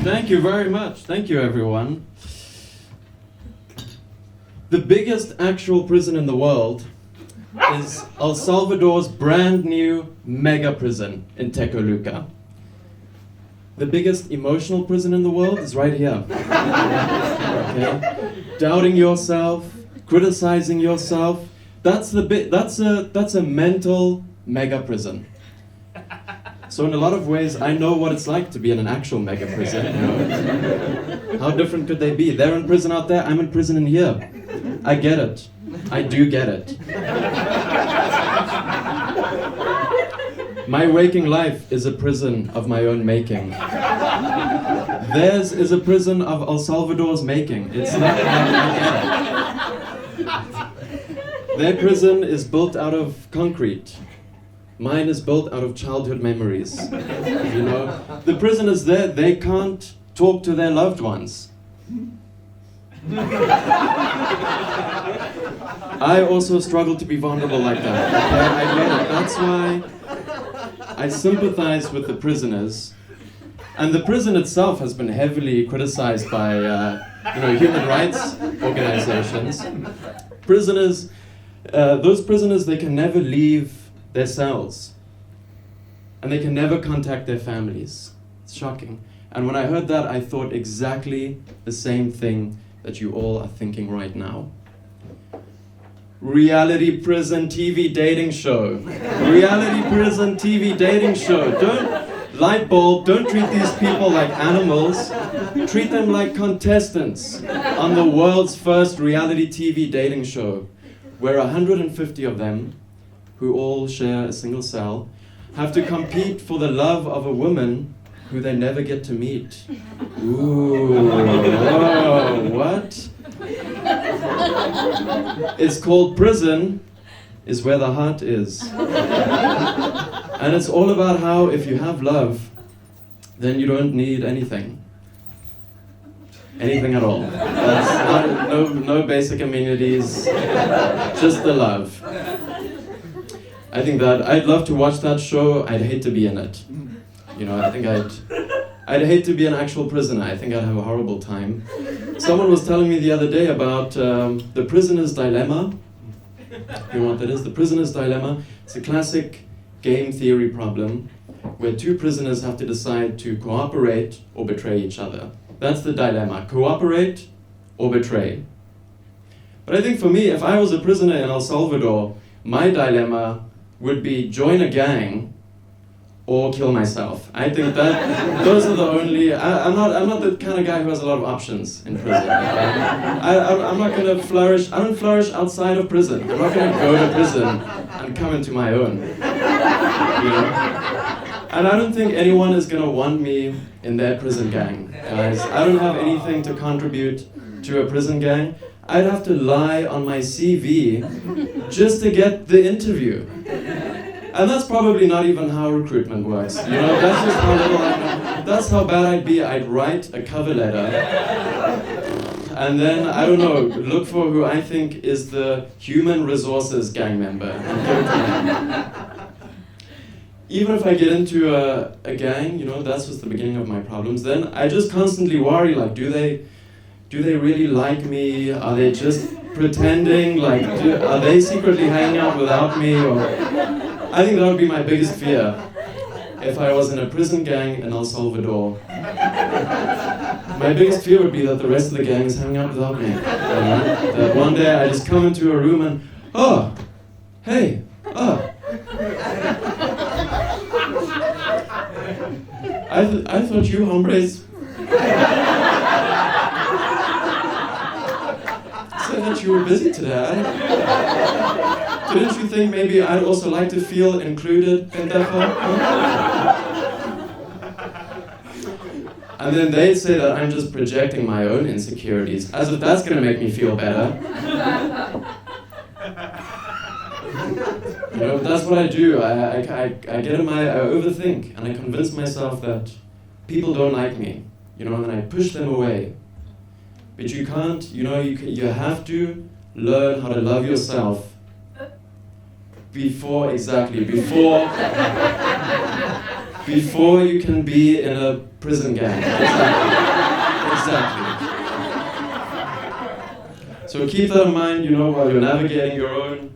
Thank you very much. Thank you, everyone. The biggest actual prison in the world is El Salvador's brand new mega prison in Tecoluca. The biggest emotional prison in the world is right here. Okay? Doubting yourself, criticizing yourself, that's a mental mega prison. So in a lot of ways, I know what it's like to be in an actual mega prison. You know? How different could they be? They're in prison out there, I'm in prison in here. I get it. I do get it. My waking life is a prison of my own making. Theirs is a prison of El Salvador's making. It's not I get it. Their prison is built out of concrete. Mine is built out of childhood memories. You know, the prisoners there, they can't talk to their loved ones. I also struggle to be vulnerable like that. Okay? I get it. That's why I sympathize with the prisoners. And the prison itself has been heavily criticized by human rights organizations. Prisoners, those prisoners, they can never leave their cells. And they can never contact their families. It's shocking. And when I heard that, I thought exactly the same thing that you all are thinking right now. Reality prison TV dating show. Reality prison TV dating show. Light bulb, don't treat these people like animals. Treat them like contestants on the world's first reality TV dating show, where 150 of them, who all share a single cell, have to compete for the love of a woman who they never get to meet. Ooh, whoa, what? It's called Prison is Where the Heart Is. And it's all about how if you have love, then you don't need anything. Anything at all. That's no basic amenities, just the love. I think that I'd love to watch that show. I'd hate to be in it. You know, I think I'd hate to be an actual prisoner. I think I'd have a horrible time. Someone was telling me the other day about the prisoner's dilemma. You know what that is? The prisoner's dilemma. It's a classic game theory problem where two prisoners have to decide to cooperate or betray each other. That's the dilemma. Cooperate or betray. But I think for me, if I was a prisoner in El Salvador, my dilemma would be join a gang or kill myself. I think that those are the only. I'm not the kind of guy who has a lot of options in prison. I'm not going to flourish. I don't flourish outside of prison. I'm not going to go to prison and come into my own. You know? And I don't think anyone is going to want me in their prison gang, guys. I don't have anything to contribute to a prison gang. I'd have to lie on my CV just to get the interview. And that's probably not even how recruitment works. You know, that's just how little I know. That's how bad I'd be. I'd write a cover letter. And then, I don't know, look for who I think is the human resources gang member. And give it to them. Even if I get into a gang, you know, that's just the beginning of my problems. Then I just constantly worry, like, do they really like me? Are they just pretending? Like, are they secretly hanging out without me? Or I think that would be my biggest fear if I was in a prison gang in El Salvador. My biggest fear would be that the rest of the gang is hanging out without me. You know? That one day I just come into a room and, oh, hey, oh. I thought you hombres said that you were busy today. Didn't you think maybe I'd also like to feel included, pendejo? And then they'd say that I'm just projecting my own insecurities, as if that's going to make me feel better. You know, that's what I do. I overthink, and I convince myself that people don't like me, you know, and I push them away. But you can't, you know, you have to learn how to love yourself before before you can be in a prison gang. Exactly. So keep that in mind, while you're navigating your own